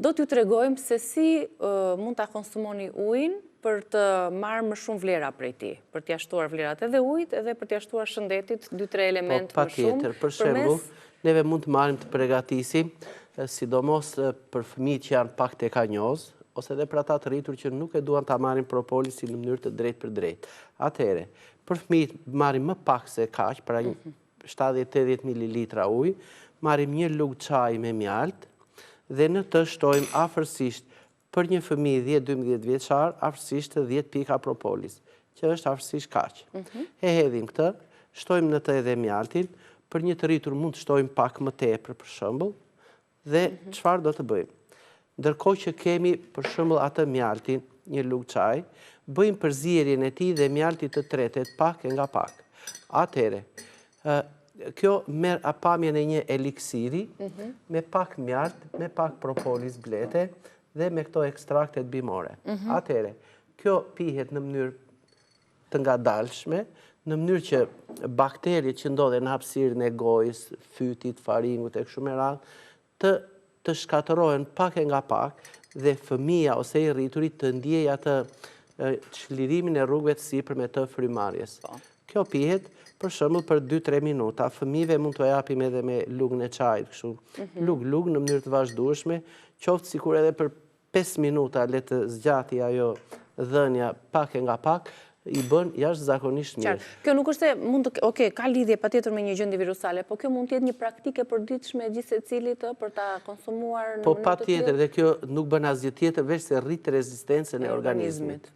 Do t'ju tregojmë se si mund ta konsumoni ujin për të marrë më shumë vlera prej tij, për t'ia shtuar vlerat edhe ujit, edhe për t'ia shtuar shëndetit 2-3 elementë më shumë. Patjetër, për shembull, neve mund të marrim të përgatisim, sidomos për fëmijët që janë pak tekanjoz, ose edhe për ata të rritur që nuk e duan ta marrin propolisin në mënyrë të drejtë për drejtë. Atëherë, për fëmijët marrim më pak se kaq, pra 70-80 ml ujë, marrim 1 lugë çaji me mjalt dhe në të shtojmë afërsisht për një fëmijë 10-12 vjeçar, afërsisht 10 pika propolis, që është afërsisht kaq. E hedhim këtë, shtojmë në të edhe mjaltin, për një të rritur mund të shtojmë pak më tepër për shembull, dhe çfarë do të bëjmë? Ndërkohë që kemi për shembull atë mjaltin, 1 lugë çaj, bëjmë përzierjen e tij dhe mjalti të tretet pak e nga pak. Atëherë, kjo merr pamjen e një eliksiri me pak mjalt, me pak propolis blete dhe me këto ekstraktet bimore. Atëherë, kjo pihet në mënyrë të ngadalshme, në mënyrë që bakteriet që ndodhen në hapësirën e gojës, fytit, faringut e kështu me radhë, të shkatërohen pak e nga pak dhe fëmia ose i rrituri të ndjej atë çlirimin e rrugëve të sipër me të frymarrjes. Kjo pihet për shembull për 2-3 minuta. Fëmijëve mund t'u japim edhe me lugën e çajit, kështu lug në mënyrë të vazhdueshme, qoftë sikur edhe për 5 minuta le të zgjati ajo dhënia pak e nga pak, i bën jashtëzakonisht mirë. Kjo nuk është se ka lidhje patjetër me një gjendje virusale, po kjo mund të jetë një praktike e përditshme gjithë secilit për ta konsumuar në mënyrë të tillë. Po patjetër, dhe kjo nuk bën asgjë tjetër veç se rrit rezistencën e organizmit.